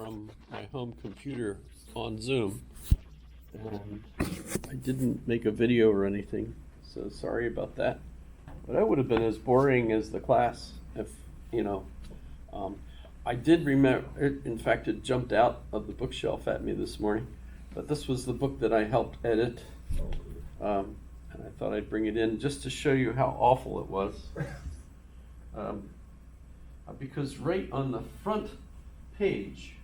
from my home computer on Zoom. And I didn't make a video or anything, so sorry about that. But I would have been as boring as the class if, you know, I did remember, in fact, it jumped out of the bookshelf at me this morning, but this was the book that I helped edit. And I thought I'd bring it in just to show you how awful it was. Because right on the front page,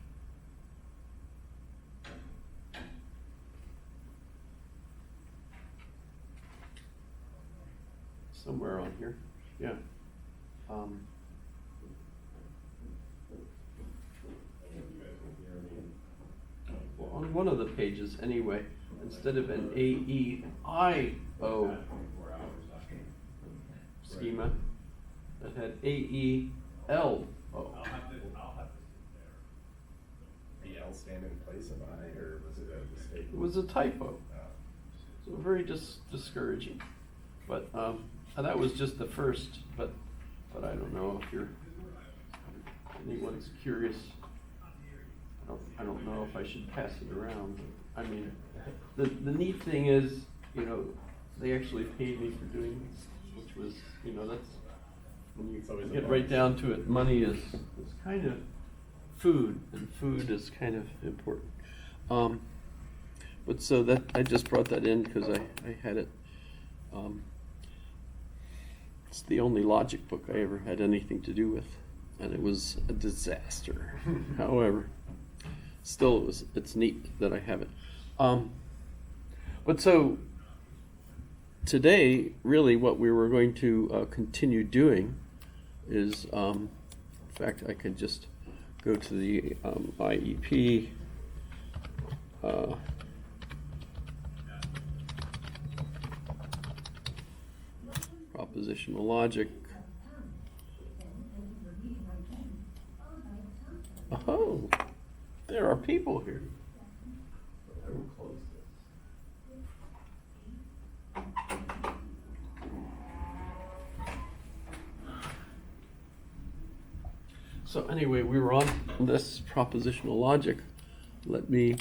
somewhere on here, yeah. Well, on one of the pages anyway, instead of an A-E-I-O schema, that had A-E-L-O. I'll have to sit there. The L stand in place of I, or was it a mistake? It was a typo. So very discouraging. But that was just the first, but I don't know if anyone's curious. I don't know if I should pass it around. I mean, the neat thing is, you know, they actually paid me for doing this, which was, you know, that's, when you get right down to it, money is kind of food, and food is kind of important. But so that, I just brought that in because I had it. It's the only logic book I ever had anything to do with, and it was a disaster. However, still it's neat that I have it. But so today, really what we were going to continue doing is, in fact, I could just go to the IEP. Propositional logic. Oh, there are people here. I will close this. So anyway, we were on this propositional logic. Let me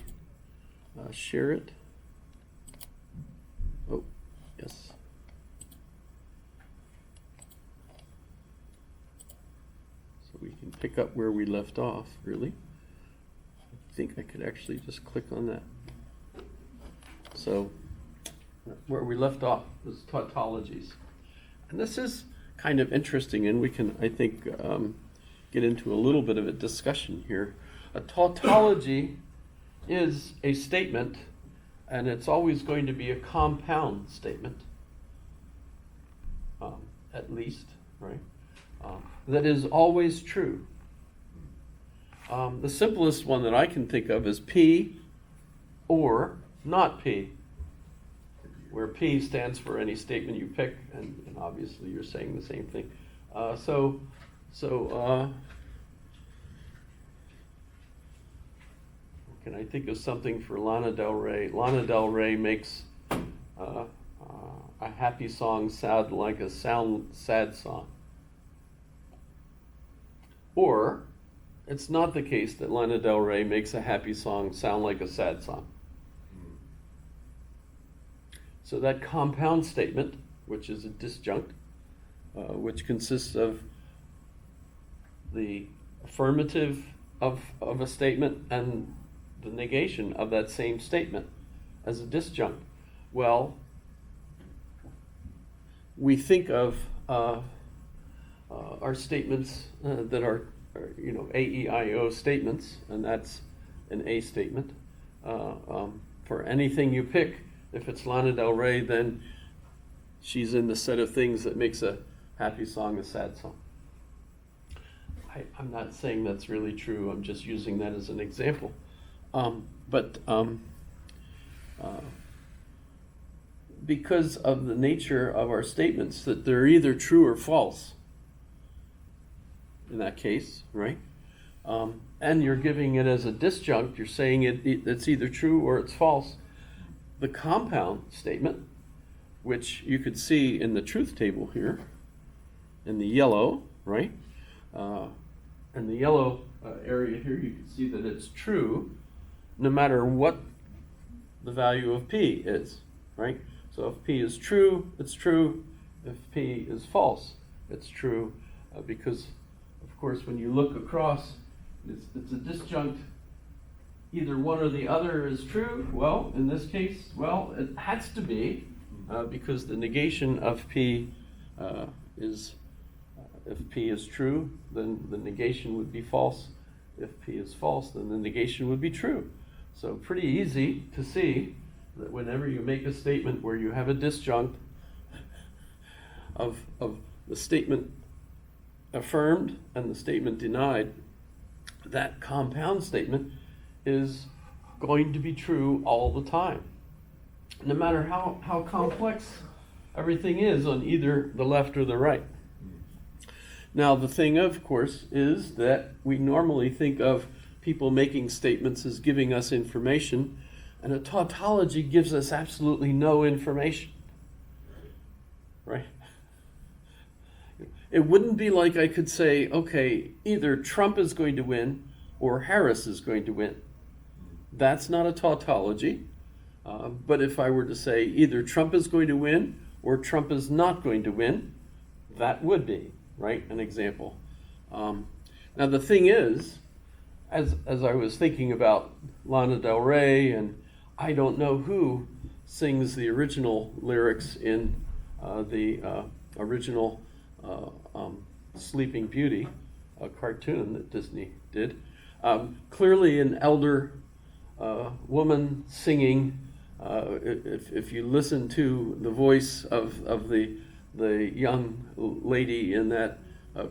share it. Oh, yes. So we can pick up where we left off, really. I think I could actually just click on that. So where we left off was tautologies. And this is kind of interesting, and we can, I think, get into a little bit of a discussion here. A tautology is a statement, and it's always going to be a compound statement, at least, right? That is always true. The simplest one that I can think of is P or not P, where P stands for any statement you pick, and obviously you're saying the same thing. Can I think of something for Lana Del Rey? Lana Del Rey makes a happy song sound like a sad song. Or it's not the case that Lana Del Rey makes a happy song sound like a sad song. So that compound statement, which is a disjunct, which consists of the affirmative of a statement and the negation of that same statement as a disjunct. Well, we think of our statements that are, you know, A-E-I-O statements, and that's an A statement. For anything you pick, if it's Lana Del Rey, then she's in the set of things that makes a happy song a sad song. I'm not saying that's really true. I'm just using that as an example. Because of the nature of our statements, that they're either true or false, in that case, right? And you're giving it as a disjunct, you're saying it's either true or it's false. The compound statement, which you could see in the truth table here, in the yellow, right? in the yellow area here, you can see that it's true no matter what the value of P is, right? So if P is true, it's true. If P is false, it's true, because, of course, when you look across, it's a disjunct. Either one or the other is true. Well, in this case, well, it has to be, because the negation of P is, if P is true, then the negation would be false. If P is false, then the negation would be true. So pretty easy to see that whenever you make a statement where you have a disjunct of the statement affirmed and the statement denied, that compound statement is going to be true all the time, no matter how complex everything is on either the left or the right. Now, the thing, of course, is that we normally think of people making statements as giving us information, and a tautology gives us absolutely no information, right? It wouldn't be like I could say, okay, either Trump is going to win or Harris is going to win. That's not a tautology. But if I were to say either Trump is going to win or Trump is not going to win, that would be, right, an example. Now the thing is, as I was thinking about Lana Del Rey, and I don't know who sings the original lyrics in the original Sleeping Beauty, a cartoon that Disney did. Clearly an elder woman singing. If you listen to the voice of the young lady in that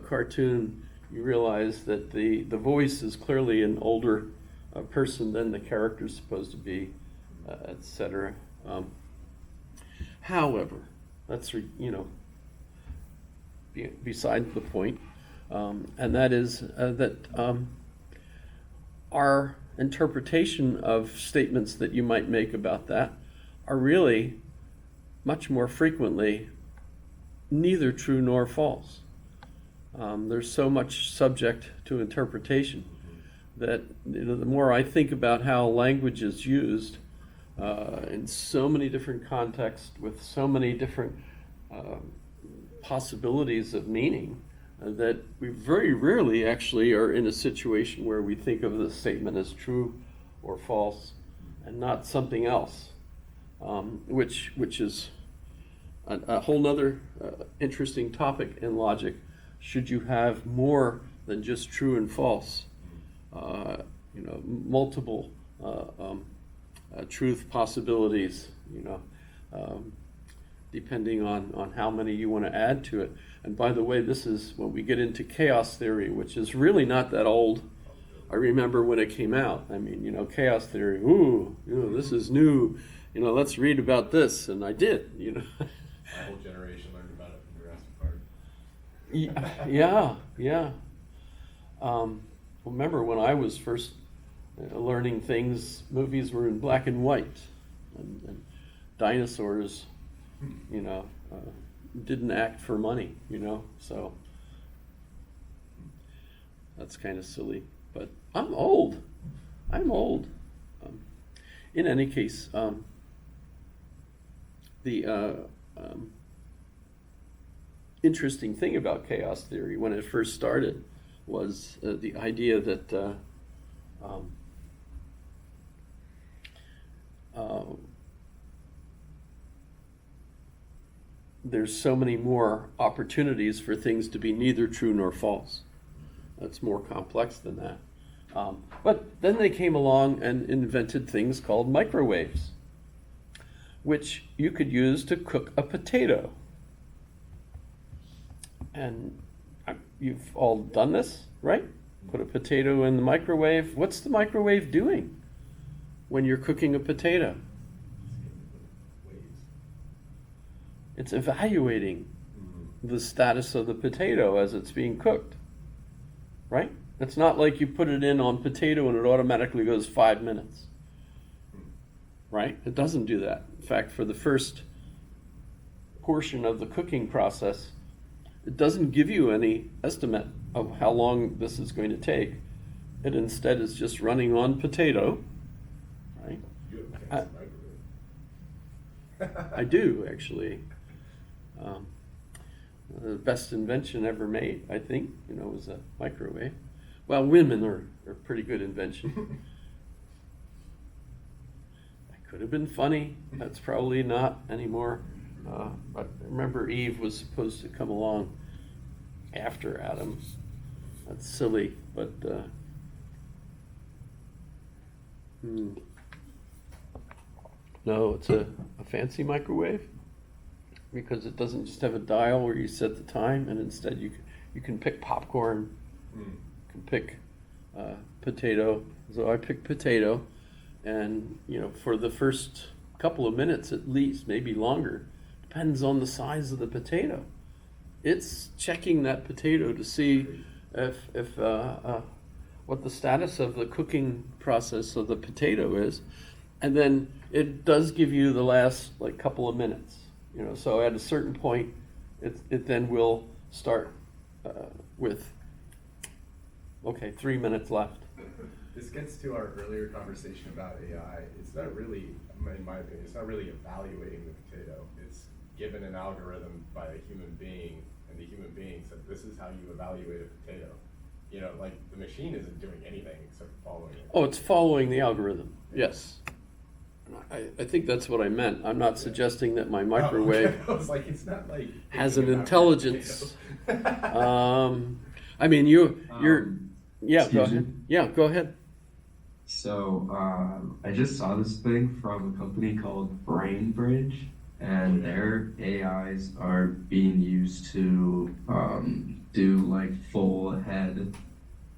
cartoon, you realize that the voice is clearly an older person than the character is supposed to be, etc. However, that's beside the point, and that is that our interpretation of statements that you might make about that are really much more frequently neither true nor false. There's so much subject to interpretation that the more I think about how language is used in so many different contexts with so many different possibilities of meaning, that we very rarely actually are in a situation where we think of the statement as true or false and not something else, which is a whole nother interesting topic in logic. Should you have more than just true and false, multiple truth possibilities, depending on how many you want to add to it. And by the way, this is when we get into chaos theory, which is really not that old. I remember when it came out. I mean, chaos theory, this is new. Let's read about this. And I did, My whole generation learned about it from Jurassic Park. Yeah. Remember when I was first learning things, movies were in black and white. And dinosaurs, didn't act for money, so that's kind of silly. But I'm old. In any case, the interesting thing about chaos theory when it first started was the idea that there's so many more opportunities for things to be neither true nor false. That's more complex than that. But then they came along and invented things called microwaves, which you could use to cook a potato. And you've all done this, right? Put a potato in the microwave. What's the microwave doing when you're cooking a potato? It's evaluating the status of the potato as it's being cooked, right? It's not like you put it in on potato and it automatically goes 5 minutes, right? It doesn't do that. In fact, for the first portion of the cooking process, it doesn't give you any estimate of how long this is going to take. It instead is just running on potato, right? You have a fancy microwave. I do, actually. The best invention ever made, I think, was a microwave. Well, women are a pretty good invention. That could have been funny. That's probably not anymore. But remember, Eve was supposed to come along after Adam. That's silly, but no, it's a fancy microwave because it doesn't just have a dial where you set the time, and instead you can pick popcorn, you can pick potato. So I picked potato, and for the first couple of minutes at least, maybe longer, depends on the size of the potato. It's checking that potato to see if what the status of the cooking process of the potato is, and then it does give you the last couple of minutes. So at a certain point, it then will start with 3 minutes left. This gets to our earlier conversation about AI. It's not really, in my opinion, it's not really evaluating the potato. It's given an algorithm by a human being, and the human being said, this is how you evaluate a potato. The machine isn't doing anything except following it. Oh, it's following the algorithm, yes. I think that's what I meant. I'm not suggesting that my microwave I was like, it's not like has an thinking about intelligence. potato. I mean, you're yeah, go excuse me? ahead. Yeah, go ahead. So I just saw this thing from a company called BrainBridge, and their AIs are being used to do full head,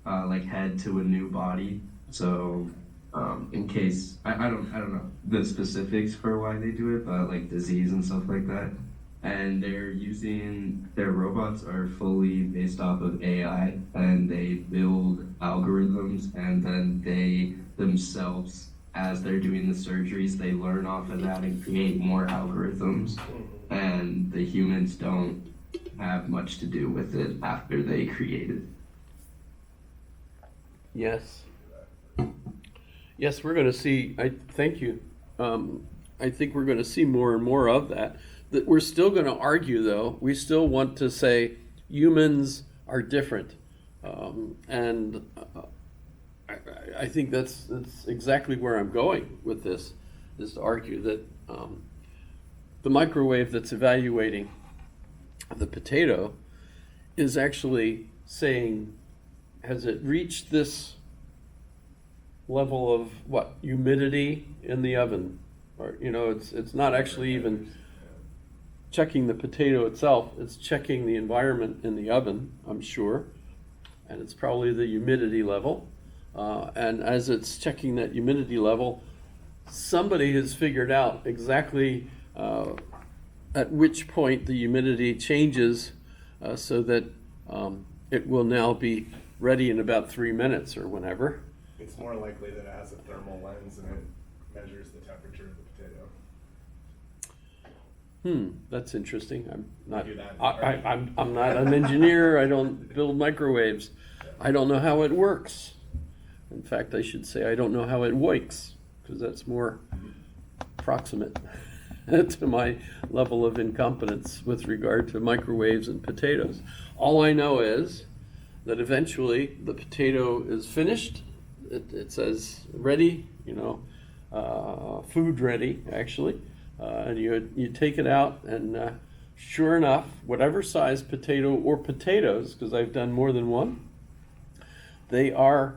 head to a new body. So in case I don't know the specifics for why they do it, but disease and stuff like that. And their robots are fully based off of AI, and they build algorithms, and then they themselves, as they're doing the surgeries, they learn off of that and create more algorithms, and the humans don't have much to do with it after they create it. Yes. Yes, we're going to see. Thank you. I think we're going to see more and more of that. That we're still going to argue, though. We still want to say humans are different, and I think that's exactly where I'm going with this. Is to argue that the microwave that's evaluating the potato is actually saying, has it reached this level of humidity in the oven? Or it's not actually even checking the potato itself, it's checking the environment in the oven, I'm sure, and it's probably the humidity level. And as it's checking that humidity level, somebody has figured out exactly at which point the humidity changes so that it will now be ready in about 3 minutes or whenever. It's more likely that it has a thermal lens and it measures the temperature of the potato. That's interesting. I'm not. Do that. I'm not an engineer. I don't build microwaves. I don't know how it works. In fact, I should say I don't know how it works, because that's more proximate to my level of incompetence with regard to microwaves and potatoes. All I know is that eventually the potato is finished. It says ready, food ready, actually. And you take it out, and sure enough, whatever size potato or potatoes, because I've done more than one, they are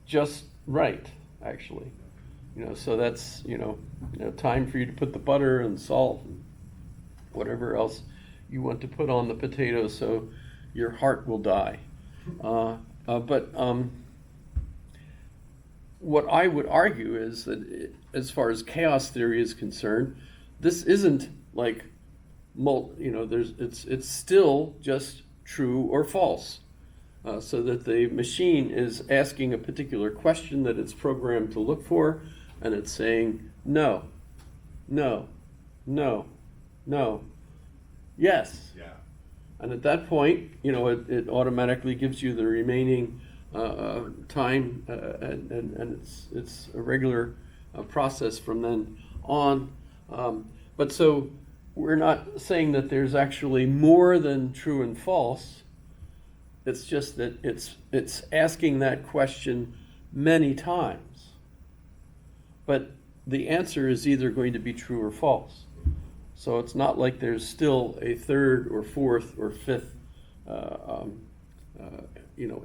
just right, actually. So that's time for you to put the butter and salt and whatever else you want to put on the potatoes, so your heart will die. But what I would argue is that as far as chaos theory is concerned, this isn't it's still just true or false. So that the machine is asking a particular question that it's programmed to look for, and it's saying no, no, no, no, yes. Yeah. And at that point, it automatically gives you the remaining time, and it's a regular process from then on. But so we're not saying that there's actually more than true and false. It's just that it's asking that question many times. But the answer is either going to be true or false. So it's not like there's still a third or fourth or fifth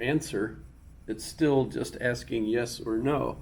answer. It's still just asking yes or no.